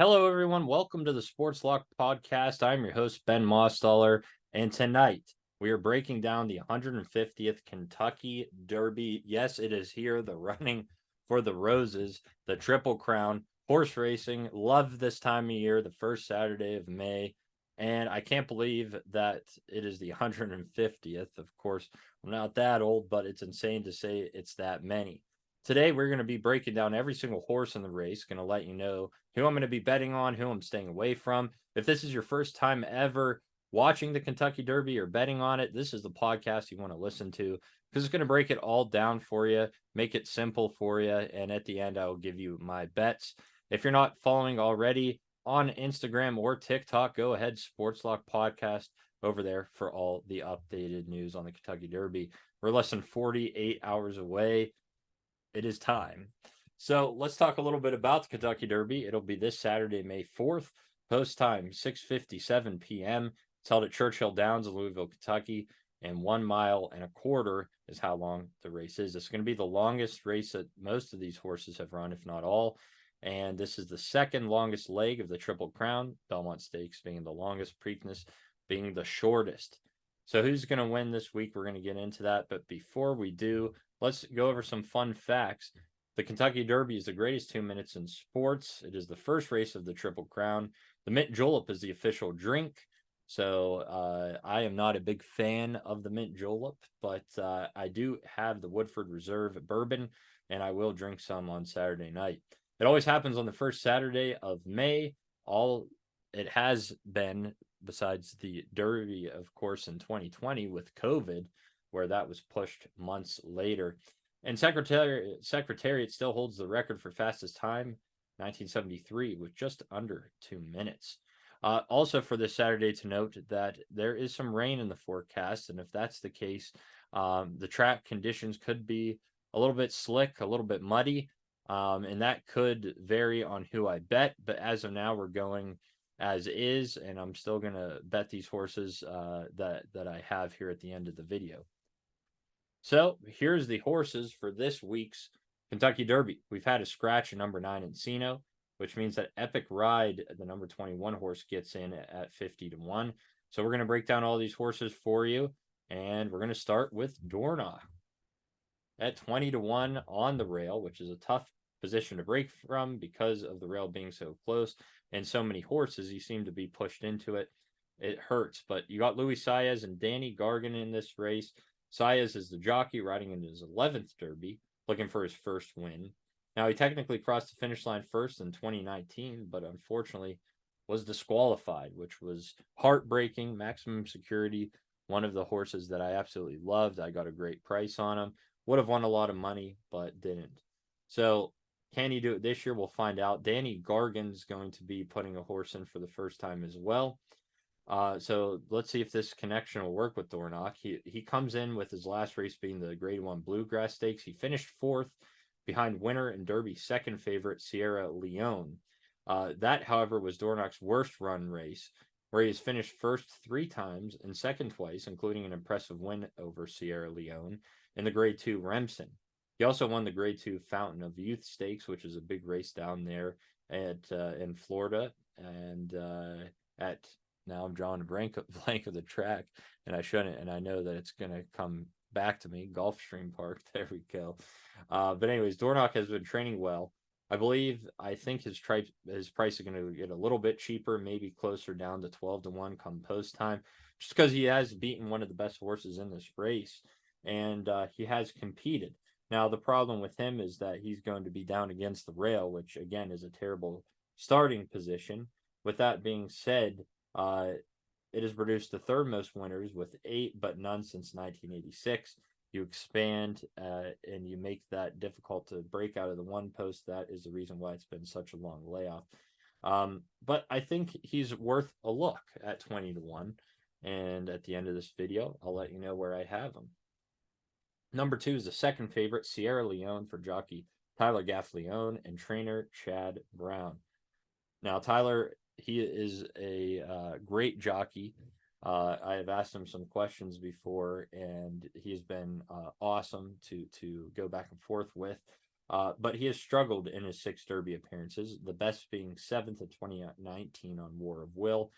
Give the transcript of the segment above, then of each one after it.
Hello, everyone. Welcome to the Sports Lock Podcast. I'm your host, Ben Mostaller, and tonight we are breaking down the 150th Kentucky Derby. Yes, it is here, the running for the roses, the Triple Crown, horse racing. Love this time of year, the first Saturday of May, and I can't believe that it is the 150th. Of course, I'm not that old, but it's insane to say it's that many. Today, we're going to be breaking down every single horse in the race, going to let you know who I'm going to be betting on, who I'm staying away from. If this is your first time ever watching the Kentucky Derby or betting on it, this is the podcast you want to listen to because it's going to break it all down for you, make it simple for you, and at the end, I will give you my bets. If you're not following already on Instagram or TikTok, go ahead, Sportslock Podcast over there for all the updated news on the Kentucky Derby. We're less than 48 hours away. It is time. So let's talk a little bit about the Kentucky Derby. It'll be this Saturday, May 4th. Post time, 6:57 p.m. It's held at Churchill Downs in Louisville, Kentucky, and 1 mile and a quarter is how long the race is. It's going to be the longest race that most of these horses have run, if not all. And this is the second longest leg of the Triple Crown, Belmont Stakes being the longest, Preakness being the shortest. So who's going to win this week? We're going to get into that. But before we do, let's go over some fun facts. The Kentucky Derby is the greatest 2 minutes in sports. It is the first race of the Triple Crown. The mint julep is the official drink. So I am not a big fan of the mint julep, but I do have the Woodford Reserve bourbon, and I will drink some on Saturday night. It always happens on the first Saturday of May. It has been, besides the Derby, of course, in 2020 with COVID, where that was pushed months later. And Secretariat still holds the record for fastest time, 1973, with just under 2 minutes. Also, for this Saturday, to note that there is some rain in the forecast, and if that's the case, the track conditions could be a little bit slick, a little bit muddy, and that could vary on who I bet. But as of now, we're going as is, and I'm still going to bet these horses that I have here at the end of the video. So here's the horses for this week's Kentucky Derby. We've had a scratch at number 9 Encino, which means that Epic Ride, the number 21 horse, gets in at 50-1. So we're going to break down all these horses for you, and we're going to start with Dorna at 20-1 on the rail, which is a tough position to break from because of the rail being so close and so many horses. You seem to be pushed into it. It hurts, but you got Luis Saez and Danny Gargan in this race. Saez is the jockey riding in his 11th Derby, looking for his first win. Now, he technically crossed the finish line first in 2019, but unfortunately was disqualified, which was heartbreaking. Maximum Security, one of the horses that I absolutely loved. I got a great price on him. Would have won a lot of money, but didn't. So can he do it this year? We'll find out. Danny Gargan's going to be putting a horse in for the first time as well. So let's see if this connection will work with Dornock. He comes in with his last race being the Grade 1 Bluegrass Stakes. He finished 4th behind winner and Derby's second favorite, Sierra Leone. That, however, was Dornock's worst run race, where he has finished first 3 times and second twice, including an impressive win over Sierra Leone in the Grade 2 Remsen. He also won the Grade 2 Fountain of Youth Stakes, which is a big race down there in Florida, and now I'm drawing a blank of the track, and I shouldn't, and I know that it's going to come back to me. Gulfstream Park, there we go. But anyways, Dornock has been training well. I think his price is going to get a little bit cheaper, maybe closer down to 12-1 come post time, just because he has beaten one of the best horses in this race, and he has competed. Now, the problem with him is that he's going to be down against the rail, which, again, is a terrible starting position. With that being said, it has produced the third most winners with 8, but none since 1986. You expand and you make that difficult to break out of the one post. That is the reason why it's been such a long layoff. But I think he's worth a look at 20-1. And at the end of this video, I'll let you know where I have him. Number 2 is the second favorite, Sierra Leone, for jockey Tyler Gaffleone and trainer Chad Brown. Now, Tyler, he is a great jockey. I have asked him some questions before, and he's been awesome to go back and forth with. But he has struggled in his 6 Derby appearances, the best being 7th of 2019 on War of Will.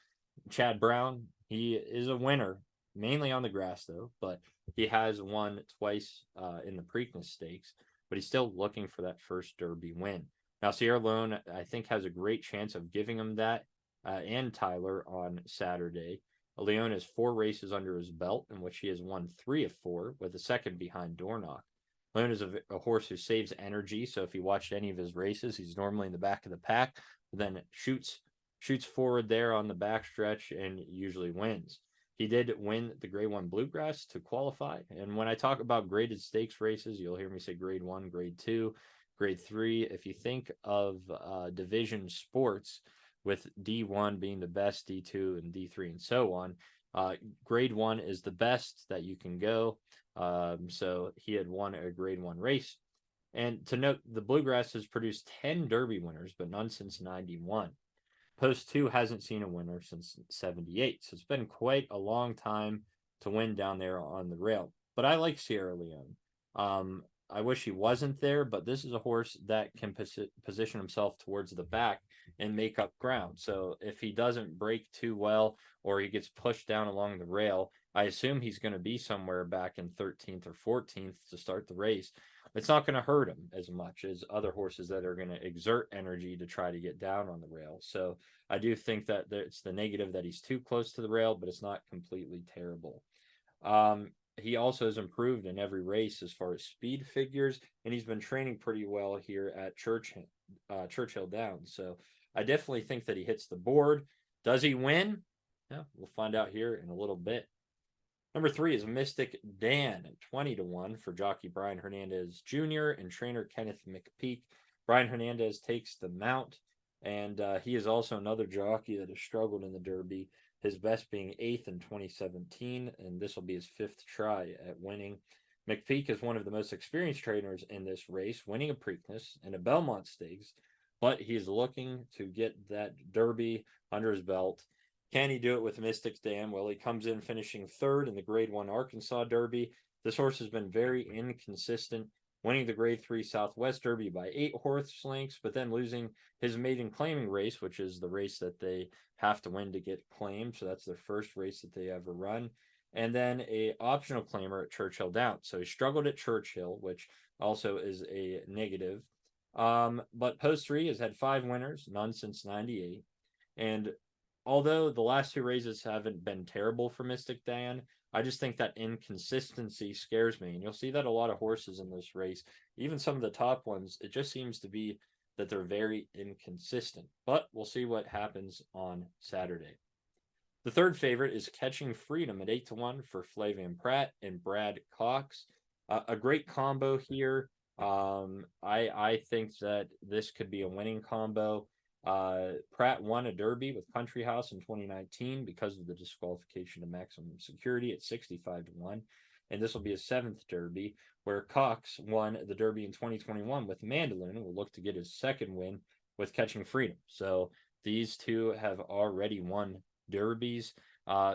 Chad Brown, he is a winner, mainly on the grass though, but he has won twice in the Preakness Stakes, but he's still looking for that first Derby win. Now, Sierra Leone, I think, has a great chance of giving him that, and Tyler on Saturday. Leone has 4 races under his belt, in which he has won 3 of 4, with the second behind Dorna. Leone is a horse who saves energy, so if you watched any of his races, he's normally in the back of the pack, but then shoots forward there on the backstretch and usually wins. He did win the Grade 1 Bluegrass to qualify. And when I talk about graded stakes races, you'll hear me say Grade 1, Grade 2, Grade 3. If you think of division sports, with D1 being the best, D2 and D3 and so on, Grade 1 is the best that you can go. So he had won a Grade 1 race. And to note, the Bluegrass has produced 10 Derby winners, but none since 91. Post 2 hasn't seen a winner since 78. So it's been quite a long time to win down there on the rail. But I like Sierra Leone. I wish he wasn't there, but this is a horse that can position himself towards the back and make up ground. So if he doesn't break too well or he gets pushed down along the rail, I assume he's going to be somewhere back in 13th or 14th to start the race. It's not going to hurt him as much as other horses that are going to exert energy to try to get down on the rail. So I do think that it's the negative that he's too close to the rail, but it's not completely terrible. He also has improved in every race as far as speed figures, and he's been training pretty well here at Churchill Downs. So I definitely think that he hits the board. Does he win? Yeah, we'll find out here in a little bit. Number 3 is Mystic Dan at 20-1 for jockey Brian Hernandez Jr. and trainer Kenneth McPeak. Brian Hernandez takes the mount, and he is also another jockey that has struggled in the Derby, his best being 8th in 2017, and this will be his 5th try at winning. McPeak is one of the most experienced trainers in this race, winning a Preakness and a Belmont Stakes, but he's looking to get that Derby under his belt. Can he do it with Mystic Dan? Well, he comes in finishing 3rd in the Grade 1 Arkansas Derby. This horse has been very inconsistent, winning the Grade 3 Southwest Derby by 8 horse lengths, but then losing his maiden claiming race, which is the race that they have to win to get claimed. So that's their first race that they ever run. And then a optional claimer at Churchill Downs. So he struggled at Churchill, which also is a negative. But Post 3 has had 5 winners, none since 98. And although the last 2 races haven't been terrible for Mystic Dan, I just think that inconsistency scares me. And you'll see that a lot of horses in this race, even some of the top ones, it just seems to be that they're very inconsistent. But we'll see what happens on Saturday. The third favorite is Catching Freedom at 8-1 for Flavian Pratt and Brad Cox. A great combo here. I think that this could be a winning combo. Pratt won a Derby with Country House in 2019 because of the disqualification to Maximum Security at 65-1. And this will be his 7th Derby, where Cox won the Derby in 2021 with Mandolin and will look to get his 2nd win with Catching Freedom. So these two have already won Derbies,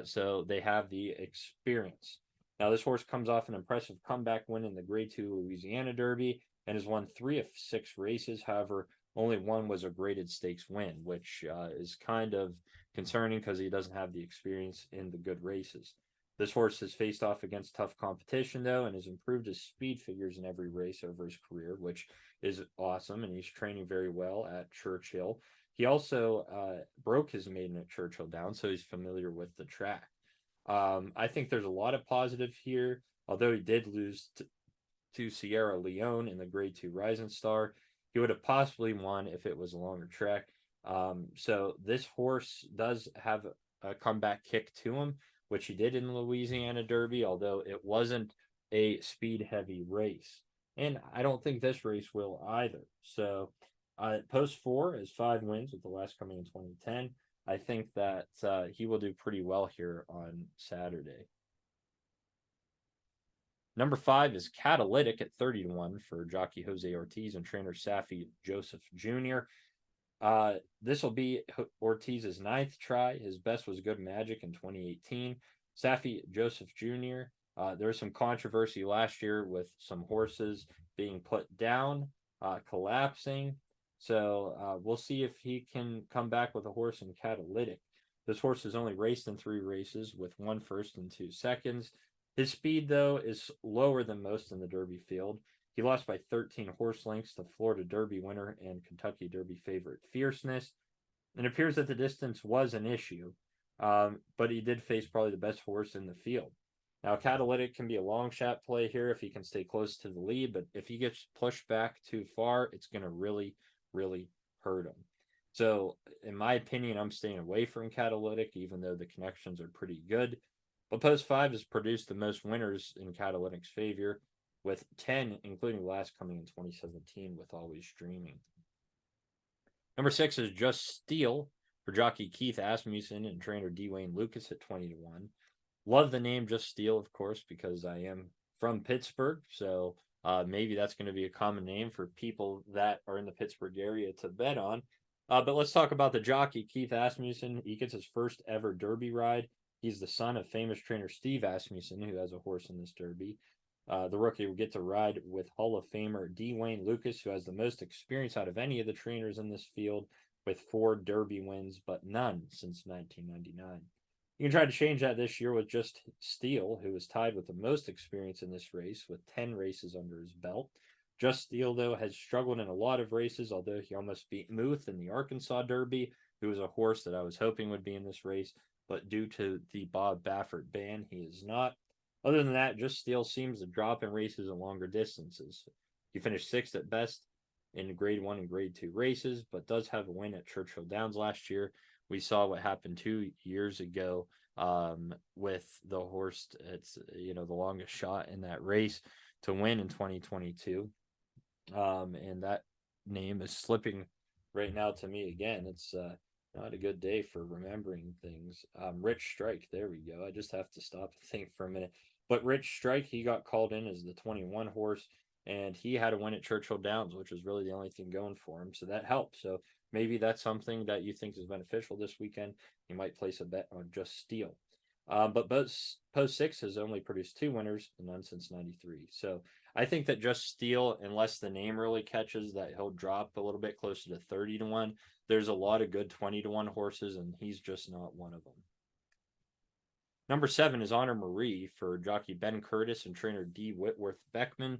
so they have the experience. Now, this horse comes off an impressive comeback win in the Grade 2 Louisiana Derby and has won 3 of 6 races. However, only one was a graded stakes win, which is kind of concerning because he doesn't have the experience in the good races. This horse has faced off against tough competition, though, and has improved his speed figures in every race over his career, which is awesome, and he's training very well at Churchill. He also broke his maiden at Churchill Downs, so he's familiar with the track. I think there's a lot of positive here, although he did lose to Sierra Leone in the Grade 2 Rising Star. He would have possibly won if it was a longer track. So this horse does have a comeback kick to him, which he did in the Louisiana Derby, although it wasn't a speed-heavy race. And I don't think this race will either. So Post 4 is 5 wins, with the last coming in 2010. I think that he will do pretty well here on Saturday. Number 5 is Catalytic at 30-1 for jockey Jose Ortiz and trainer Safi Joseph Jr. This will be Ortiz's 9th try. His best was Good Magic in 2018. Safi Joseph Jr., there was some controversy last year with some horses being put down. collapsing. So we'll see if he can come back with a horse in Catalytic. This horse has only raced in 3 races with 1 first and 2 seconds. His speed, though, is lower than most in the Derby field. He lost by 13 horse lengths to Florida Derby winner and Kentucky Derby favorite Fierceness. It appears that the distance was an issue, but he did face probably the best horse in the field. Now, Catalytic can be a long shot play here if he can stay close to the lead, but if he gets pushed back too far, it's going to really, really hurt him. So, in my opinion, I'm staying away from Catalytic, even though the connections are pretty good. But Post 5 has produced the most winners in Catalytic's favor, with 10, including the last coming in 2017 with Always Dreaming. Number 6 is Just Steel for jockey Keith Asmussen and trainer Dwayne Lucas at 20-1. Love the name Just Steel, of course, because I am from Pittsburgh. So maybe that's going to be a common name for people that are in the Pittsburgh area to bet on. But let's talk about the jockey, Keith Asmussen. He gets his first ever Derby ride. He's the son of famous trainer Steve Asmussen, who has a horse in this Derby. The rookie will get to ride with Hall of Famer Dwayne Lucas, who has the most experience out of any of the trainers in this field, with 4 Derby wins, but none since 1999. You can try to change that this year with Just Steel, who is tied with the most experience in this race with 10 races under his belt. Just Steel, though, has struggled in a lot of races, although he almost beat Muth in the Arkansas Derby, who was a horse that I was hoping would be in this race, but due to the Bob Baffert ban, he is not. Other than that, Just Steel seems to drop in races and longer distances. He finished 6th at best in Grade 1 and Grade 2 races, but does have a win at Churchill Downs last year. We saw what happened 2 years ago with the horse. It's the longest shot in that race to win in 2022, and that name is slipping right now to me again. It's not a good day for remembering things. Rich Strike, there we go. I just have to stop and think for a minute. But Rich Strike, he got called in as the 21 horse, and he had a win at Churchill Downs, which was really the only thing going for him. So that helped. So maybe that's something that you think is beneficial this weekend. You might place a bet on Just Steel. But Post 6 has only produced 2 winners, none since 93. So I think that Just Steel, unless the name really catches, that he'll drop a little bit closer to 30-1. There's a lot of good 20-1 horses, and he's just not one of them. Number 7 is Honor Marie for jockey Ben Curtis and trainer D. Whitworth Beckman.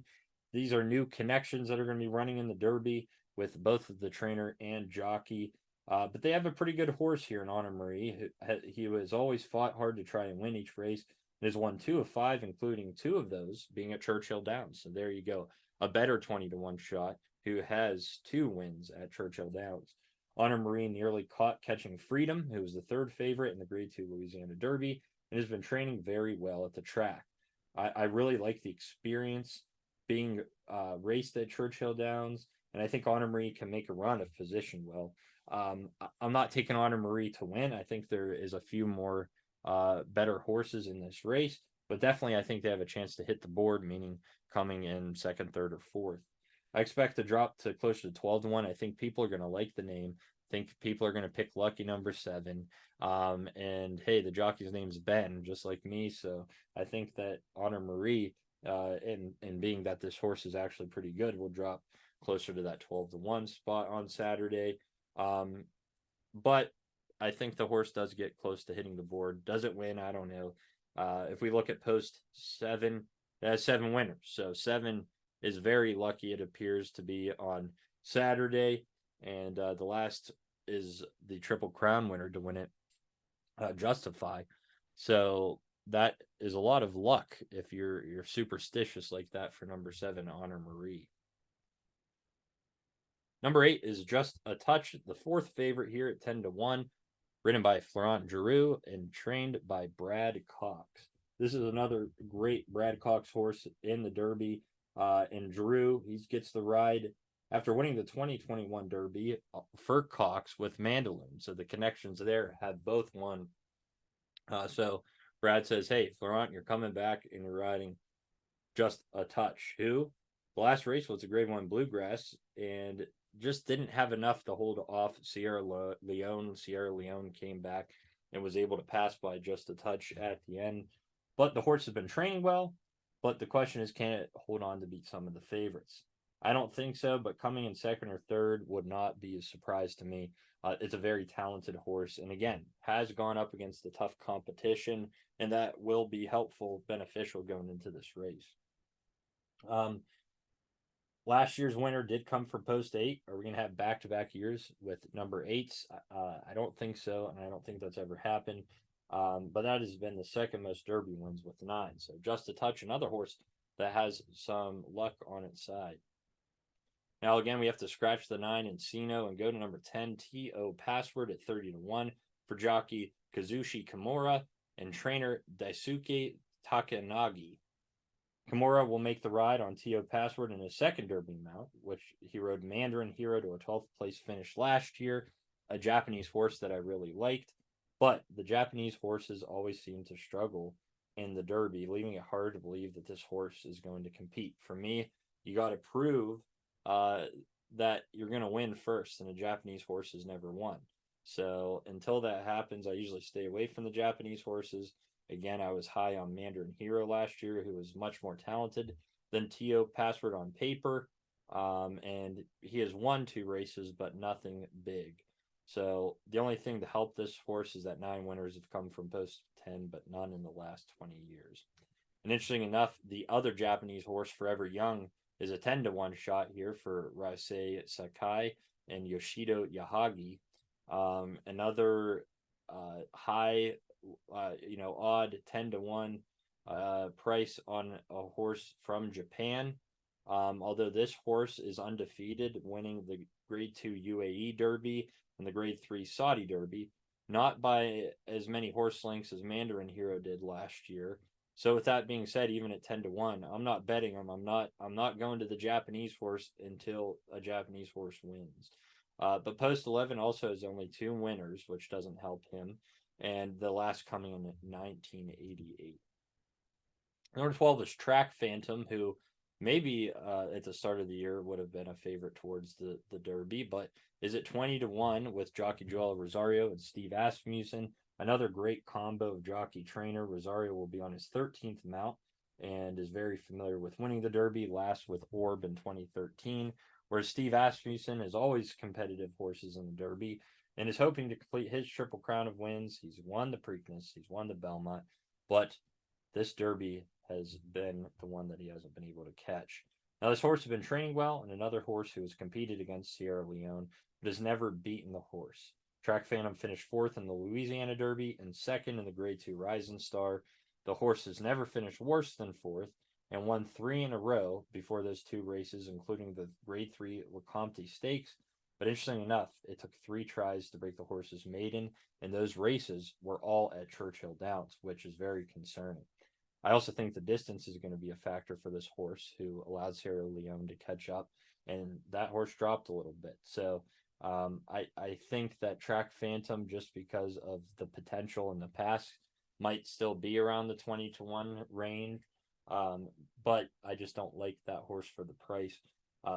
These are new connections that are going to be running in the Derby with both the trainer and jockey. But they have a pretty good horse here in Honor Marie. He has always fought hard to try and win each race. And has won 2 of 5, including 2 of those being at Churchill Downs. So there you go. A better 20-1 shot who has 2 wins at Churchill Downs. Honor Marie nearly caught Catching Freedom, who was the 3rd favorite in the Grade 2 Louisiana Derby, and has been training very well at the track. I really like the experience being raced at Churchill Downs, and I think Honor Marie can make a run if positioned well. I'm not taking Honor Marie to win. I think there is a few more better horses in this race, but definitely I think they have a chance to hit the board, meaning coming in 2nd, 3rd, or 4th. I expect to drop to closer to 12-1. I think people are going to like the name. I think people are going to pick lucky number 7. And hey, the jockey's name's Ben, just like me. So I think that Honor Marie, and being that this horse is actually pretty good, will drop closer to that 12-1 spot on Saturday. But I think the horse does get close to hitting the board. Does it win? I don't know. If we look at Post 7, it has 7 winners. So 7 is very lucky, it appears to be, on Saturday. And the last is the Triple Crown winner to win it, Justify. So that is a lot of luck if you're superstitious like that for number 7, Honor Marie. Number 8 is Just a Touch, the 4th favorite here at 10-1, ridden by Florent Giroux and trained by Brad Cox. This is another great Brad Cox horse in the Derby. And Giroux, he gets the ride after winning the 2021 Derby for Cox with Mandolin. So the connections there have both won. So Brad says, hey, Florent, you're coming back and you're riding Just a Touch. Who? The last race was a Grade 1 Bluegrass and just didn't have enough to hold off Sierra Leone. Sierra Leone came back and was able to pass by Just a Touch at the end. But the horse has been training well. But the question is, can it hold on to beat some of the favorites? I don't think so, but coming in second or third would not be a surprise to me. It's a very talented horse, and again, has gone up against the tough competition, and that will be helpful, beneficial going into this race. Last year's winner did come from post 8. Are we going to have back-to-back years with number 8s? I don't think so, and I don't think that's ever happened. But that has been the second most Derby wins with 9. So just a touch, another horse that has some luck on its side. Now, again, we have to scratch the 9 Encino and go to number 10, T.O. Password at 30-1 for jockey Kazushi Kimura and trainer Daisuke Takanagi. Kimura will make the ride on T.O. Password in his second Derby mount, which he rode Mandarin Hero to a 12th place finish last year, a Japanese horse that I really liked. But the Japanese horses always seem to struggle in the Derby, leaving it hard to believe that this horse is going to compete. For me, you got to prove that you're going to win first, and a Japanese horse has never won. So until that happens, I usually stay away from the Japanese horses. Again, I was high on Mandarin Hero last year, who was much more talented than T.O. Password on paper. And he has won 2 races, but nothing big. So the only thing to help this horse is that 9 winners have come from post 10, but none in the last 20 years. And interesting enough, the other Japanese horse, Forever Young, is a 10-1 shot here for Raisei Sakai and Yoshido Yahagi. Another high, odd 10-1 price on a horse from Japan. Although this horse is undefeated, winning the Grade 2 UAE Derby and the Grade 3 Saudi Derby, not by as many horse lengths as Mandarin Hero did last year. So with that being said, even at 10-1, I'm not betting him. I'm not going to the Japanese horse until a Japanese horse wins. But post 11 also has only 2 winners, which doesn't help him, and the last coming in 1988. Number 12 is Track Phantom, who maybe at the start of the year would have been a favorite towards the Derby, but is at 20-1 with jockey Joel Rosario and Steve Asmussen. Another great combo of jockey trainer. Rosario will be on his 13th mount and is very familiar with winning the Derby, last with Orb in 2013, whereas Steve Asmussen is always competitive horses in the Derby and is hoping to complete his Triple Crown of wins. He's won the Preakness, he's won the Belmont, but this Derby has been the one that he hasn't been able to catch. Now, this horse has been training well, and another horse who has competed against Sierra Leone, but has never beaten the horse. Track Phantom finished 4th in the Louisiana Derby and 2nd in the Grade 2 Rising Star. The horse has never finished worse than 4th and won 3 in a row before those 2 races, including the Grade 3 Lecompte Stakes. But interesting enough, it took 3 tries to break the horse's maiden, and those races were all at Churchill Downs, which is very concerning. I also think the distance is going to be a factor for this horse, who allowed Sierra Leone to catch up, and that horse dropped a little bit. So I think that Track Phantom, just because of the potential in the past, might still be around the 20-1 range. But I just don't like that horse for the price.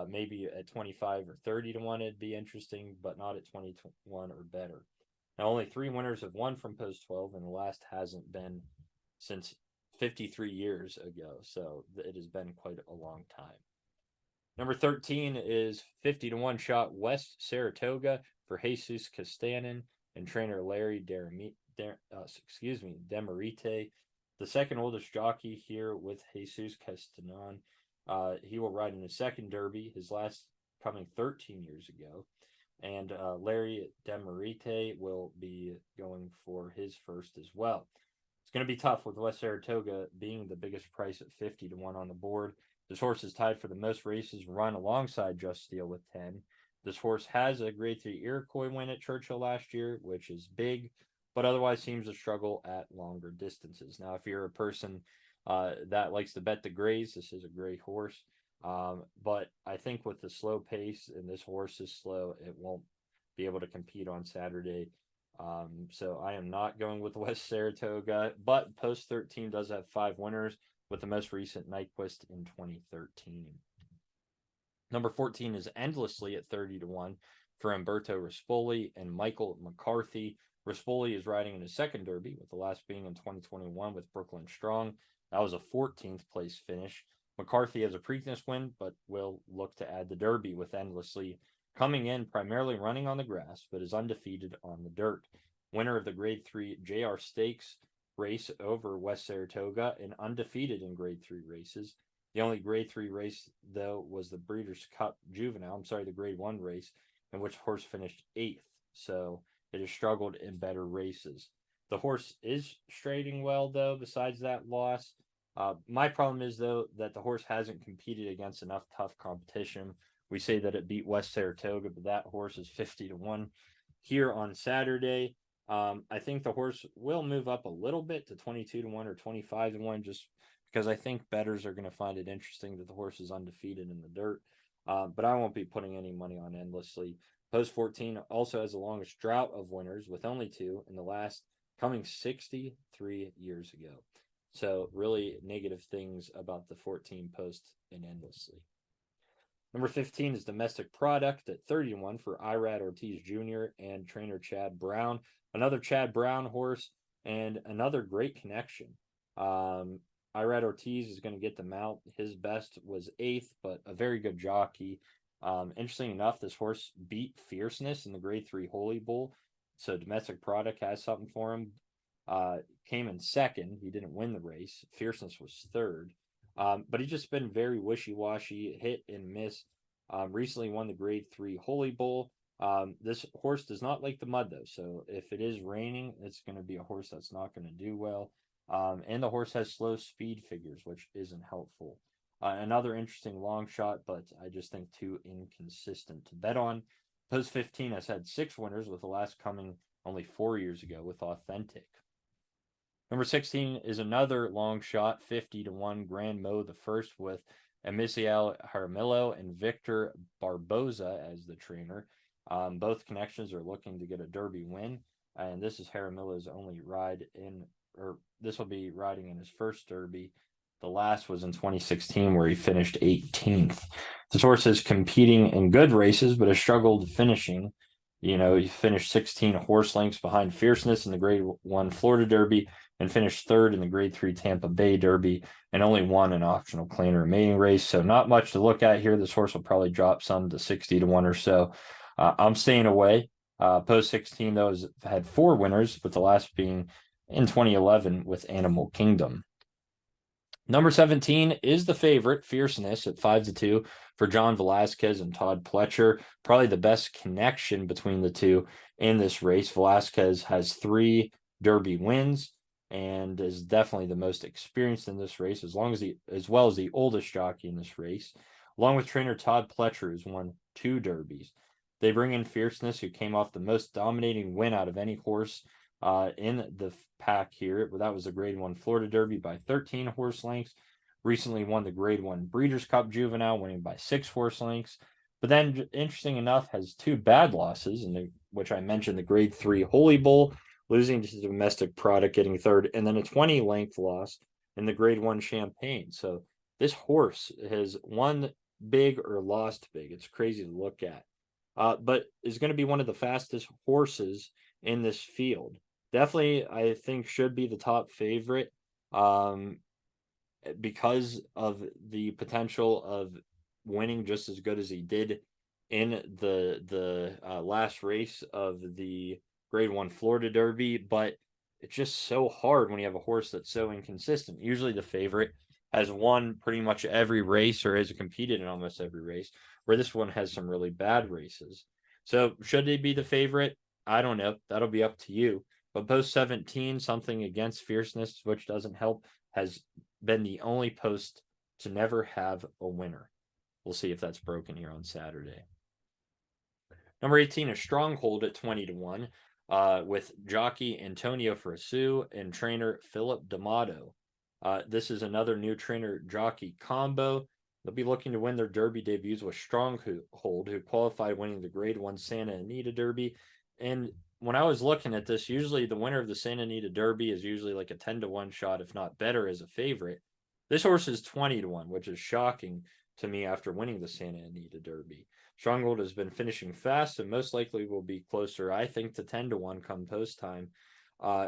Maybe at 25 or 30-1, it'd be interesting, but not at 20-1 or better. Now, only 3 winners have won from post 12, and the last hasn't been since 53 years ago. So it has been quite a long time. Number 13 is 50-1 shot West Saratoga for Jesus Castanen and trainer Larry Demerite, the second oldest jockey here with Jesus Castanen. He will ride in his second Derby, his last coming 13 years ago. And Larry Demerite will be going for his first as well. It's going to be tough with West Saratoga being the biggest price at 50-1 on the board. This horse is tied for the most races run alongside Just Steel with 10. This horse has a Grade 3 Iroquois win at Churchill last year, which is big, but otherwise seems to struggle at longer distances. Now, if you're a person that likes to bet the grays, this is a great horse. But I think with the slow pace, and this horse is slow, it won't be able to compete on Saturday. So I am not going with West Saratoga, but post 13 does have 5 winners, with the most recent Nyquist in 2013. Number 14 is Endlessly at 30-1 for Umberto Rispoli and Michael McCarthy. Rispoli is riding in his second Derby, with the last being in 2021 with Brooklyn Strong. That was a 14th place finish, McCarthy has a Preakness win, but will look to add the Derby with Endlessly coming in primarily running on the grass, but is undefeated on the dirt. Winner of the Grade 3 JR Stakes race over West Saratoga and undefeated in Grade 3 races. The only Grade 3 race, though, was the Breeders' Cup Juvenile, the Grade 1 race, in which horse finished 8th, so it has struggled in better races. The horse is straightening well, though, besides that loss. My problem is, though, that the horse hasn't competed against enough tough competition. We say that it beat West Saratoga, but that horse is 50-1 here on Saturday. I think the horse will move up a little bit to 22-1 or 25-1, just because I think bettors are going to find it interesting that the horse is undefeated in the dirt. But I won't be putting any money on Endlessly. Post 14 also has the longest drought of winners, with only 2 in the last coming 63 years ago. So really negative things about the 14 post in Endlessly. Number 15 is Domestic Product at 31 for Irad Ortiz Jr. and trainer Chad Brown. Another Chad Brown horse and another great connection. Irad Ortiz is going to get the mount. His best was 8th, but a very good jockey. Interesting enough, this horse beat Fierceness in the Grade 3 Holy Bull. So Domestic Product has something for him. Came in 2nd. He didn't win the race. Fierceness was 3rd. But he's just been very wishy-washy, hit and miss. Recently won the Grade 3 Holy Bull. This horse does not like the mud, though. So if it is raining, it's going to be a horse that's not going to do well. And the horse has slow speed figures, which isn't helpful. Another interesting long shot, but I just think too inconsistent to bet on. Post 15 has had 6 winners, with the last coming only 4 years ago with Authentic. Number 16 is another long shot, 50-1 Grand Mo the first, with Emisiel Jaramillo and Victor Barboza as the trainer. Both connections are looking to get a Derby win, and this is Jaramillo's only ride this will be riding in his first Derby. The last was in 2016, where he finished 18th. This horse is competing in good races, but has struggled finishing. He finished 16 horse lengths behind Fierceness in the Grade 1 Florida Derby and finished 3rd in the Grade 3 Tampa Bay Derby and only won an optional claim remaining race. So not much to look at here. This horse will probably drop some to 60-1 or so. I'm staying away. Post 16, though, has had 4 winners, with the last being in 2011 with Animal Kingdom. Number 17 is the favorite, Fierceness, at 5-2 for John Velasquez and Todd Pletcher. Probably the best connection between the two in this race. Velasquez has 3 Derby wins and is definitely the most experienced in this race, as well as the oldest jockey in this race, along with trainer Todd Pletcher, who's won 2 Derbies. They bring in Fierceness, who came off the most dominating win out of any horse in the pack here. That was the Grade 1 Florida Derby by 13 horse lengths. Recently won the Grade 1 Breeders' Cup Juvenile, winning by 6 horse lengths. But then, interesting enough, has 2 bad losses, which I mentioned, the Grade 3 Holy Bull, losing to Domestic Product, getting 3rd, and then a 20-length loss in the Grade 1 Champagne. So this horse has won big or lost big. It's crazy to look at. But is going to be one of the fastest horses in this field. Definitely, I think, should be the top favorite because of the potential of winning just as good as he did in the last race of the Grade 1 Florida Derby. But it's just so hard when you have a horse that's so inconsistent. Usually the favorite has won pretty much every race or has competed in almost every race, where this one has some really bad races. So should they be the favorite? I don't know. That'll be up to you. But post 17, something against Fierceness, which doesn't help, has been the only post to never have a winner. We'll see if that's broken here on Saturday. Number 18 is Stronghold at 20-1 with jockey Antonio Frasu and trainer Philip D'Amato. This is another new trainer-jockey combo. They'll be looking to win their Derby debuts with Stronghold, who qualified winning the Grade 1 Santa Anita Derby. And when I was looking at this, usually the winner of the Santa Anita Derby is usually like a 10-1 shot, if not better, as a favorite. This horse is 20-1, which is shocking to me after winning the Santa Anita Derby. Stronghold has been finishing fast and most likely will be closer, I think, to 10-1 come post time.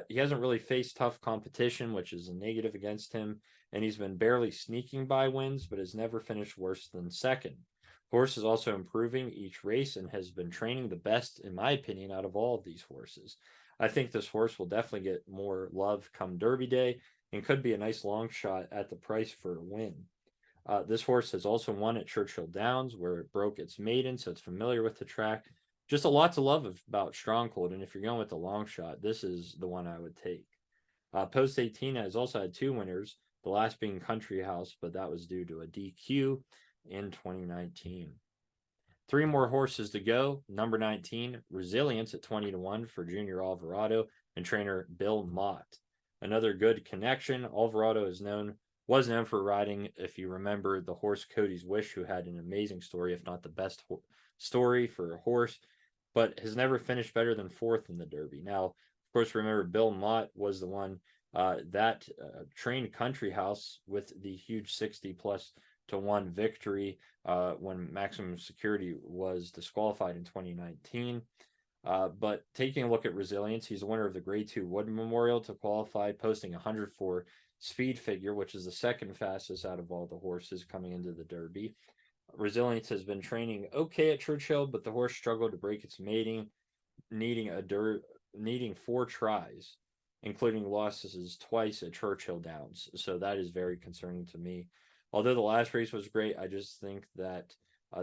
He hasn't really faced tough competition, which is a negative against him, and he's been barely sneaking by wins, but has never finished worse than second. Horse is also improving each race and has been training the best, in my opinion, out of all of these horses. I think this horse will definitely get more love come Derby Day and could be a nice long shot at the price for a win. This horse has also won at Churchill Downs, where it broke its maiden, so it's familiar with the track. Just a lot to love about Stronghold, and if you're going with the long shot, this is the one I would take. Post 18 has also had two winners, the last being Country House, but that was due to a DQ in 2019. Three more horses to go. Number 19, Resilience at 20-1 for Junior Alvarado and trainer Bill Mott. Another good connection. Alvarado was known for riding, if you remember, the horse Cody's Wish, who had an amazing story, if not the best story for a horse, but has never finished better than fourth in the Derby. Now, of course, remember Bill Mott was the one that trained Country House with the huge 60+1 victory when Maximum Security was disqualified in 2019. But taking a look at Resilience, he's a winner of the Grade 2 Wood Memorial to qualify, posting 104 speed figure, which is the second fastest out of all the horses coming into the Derby. Resilience has been training okay at Churchill, but the horse struggled to break its mating, needing 4 tries, including losses twice at Churchill Downs. So that is very concerning to me. Although the last race was great, I just think that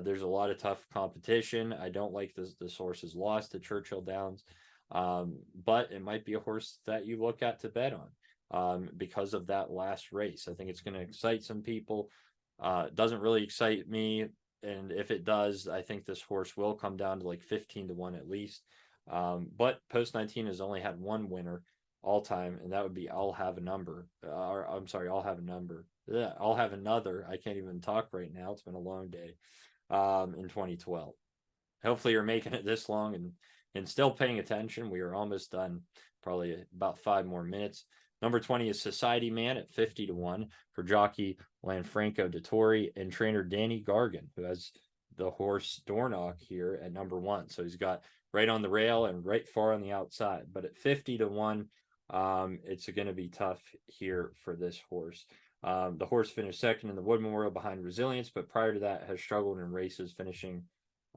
there's a lot of tough competition. I don't like this horse's loss to Churchill Downs, but it might be a horse that you look at to bet on because of that last race. I think it's going to excite some people. Doesn't really excite me, and if it does, I think this horse will come down to like 15-1 at least. But Post 19 has only had one winner all time, and that would be I'll Have a Number. I'm sorry, I'll Have a Number. Yeah, I'll Have Another. I can't even talk right now. It's been a long day. In 2012. Hopefully you're making it this long and still paying attention. We are almost done, probably about 5 more minutes. Number 20 is Society Man at 50-1 for jockey Lanfranco Dettori and trainer Danny Gargan, who has the horse Dorna here at number 1. So he's got right on the rail and right far on the outside. But at 50-1, it's going to be tough here for this horse. The horse finished second in the Wood Memorial behind Resilience, but prior to that has struggled in races, finishing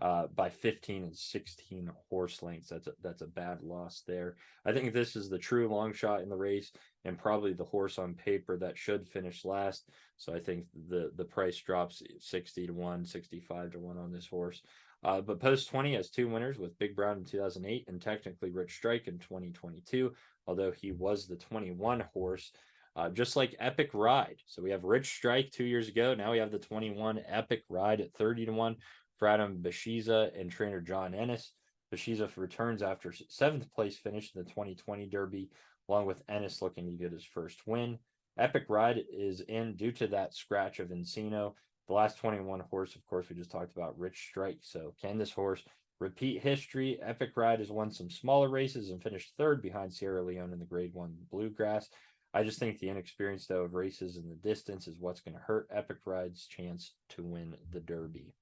by 15 and 16 horse lengths. That's a bad loss there. I think this is the true long shot in the race and probably the horse on paper that should finish last. So I think the price drops 60-1, 65-1 on this horse. But Post 20 has 2 winners with Big Brown in 2008 and technically Rich Strike in 2022, although he was the 21 horse. Just like Epic Ride. So we have Rich Strike 2 years ago. Now we have the 21 Epic Ride at 30-1 for Adam Bashiza and trainer John Ennis. Bashiza returns after 7th place finish in the 2020 Derby, along with Ennis looking to get his first win. Epic Ride is in due to that scratch of Encino. The last 21 horse, of course, we just talked about Rich Strike. So can this horse repeat history? Epic Ride has won some smaller races and finished 3rd behind Sierra Leone in the Grade 1 Bluegrass. I just think the inexperience, though, of races in the distance is what's going to hurt Epic Ride's chance to win the Derby.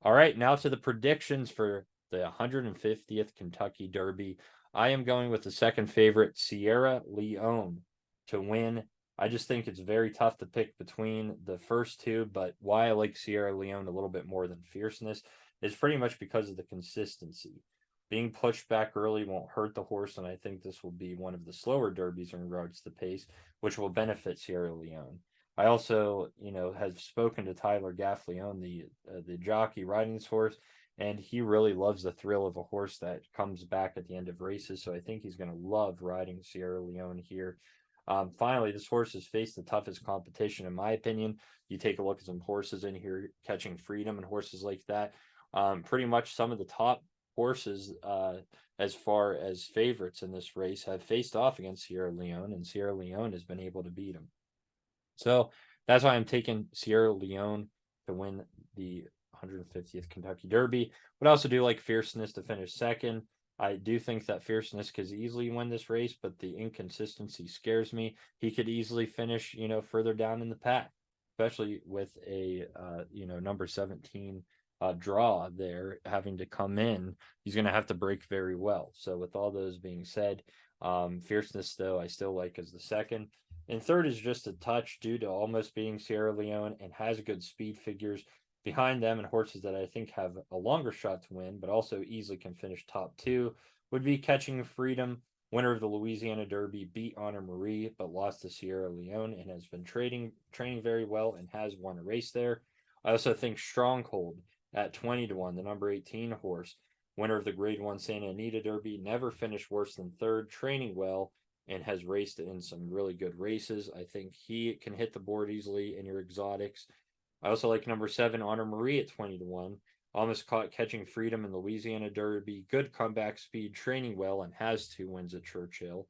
All right, now to the predictions for the 150th Kentucky Derby. I am going with the second favorite, Sierra Leone, to win. I just think it's very tough to pick between the first two, but why I like Sierra Leone a little bit more than Fierceness is pretty much because of the consistency. Being pushed back early won't hurt the horse, and I think this will be one of the slower derbies in regards to pace, which will benefit Sierra Leone. I also, have spoken to Tyler Gaffleone, the jockey riding this horse, and he really loves the thrill of a horse that comes back at the end of races. So I think he's going to love riding Sierra Leone here. Finally, this horse has faced the toughest competition, in my opinion. You take a look at some horses in here, Catching Freedom and horses like that. Pretty much some of the top horses as far as favorites in this race have faced off against Sierra Leone, and Sierra Leone has been able to beat them. So that's why I'm taking Sierra Leone to win the 150th Kentucky Derby. But I also do like Fierceness to finish second. I do think that Fierceness could easily win this race, but the inconsistency scares me. He could easily finish, further down in the pack, especially with a, number 17 draw there having to come in. He's going to have to break very well. So with all those being said, Fierceness, though, I still like as the second. And third is just a touch due to almost being Sierra Leone and has good speed figures behind them, and horses that I think have a longer shot to win, but also easily can finish top two, would be Catching Freedom, winner of the Louisiana Derby, beat Honor Marie, but lost to Sierra Leone and has been training very well and has won a race there. I also think Stronghold at 20-1, the number 18 horse, winner of the Grade 1 Santa Anita Derby, never finished worse than third, training well, and has raced in some really good races. I think he can hit the board easily in your exotics. I also like number 7, Honor Marie at 20-1. Almost caught Catching Freedom in Louisiana Derby. Good comeback speed, training well, and has 2 wins at Churchill.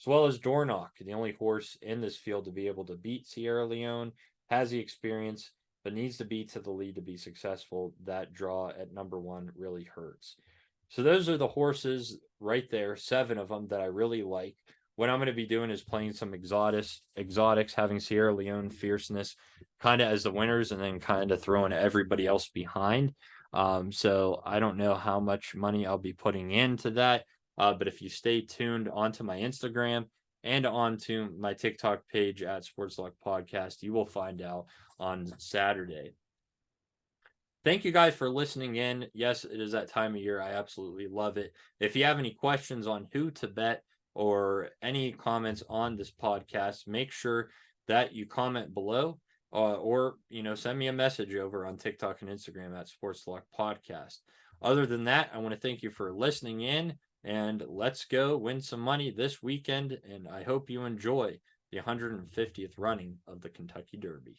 As well as Dorna, the only horse in this field to be able to beat Sierra Leone, has the experience, but needs to be to the lead to be successful. That draw at number 1 really hurts. So those are the horses right there, 7 of them that I really like. What I'm going to be doing is playing some exotics, having Sierra Leone, Fierceness kind of as the winners, and then kind of throwing everybody else behind. So I don't know how much money I'll be putting into that. But if you stay tuned onto my Instagram and onto my TikTok page at Sports Luck Podcast, you will find out on Saturday. Thank you guys for listening in. Yes, it is that time of year. I absolutely love it. If you have any questions on who to bet or any comments on this podcast, make sure that you comment below or send me a message over on TikTok and Instagram at Sports Luck Podcast. Other than that, I want to thank you for listening in, and let's go win some money this weekend. And I hope you enjoy the 150th running of the Kentucky Derby.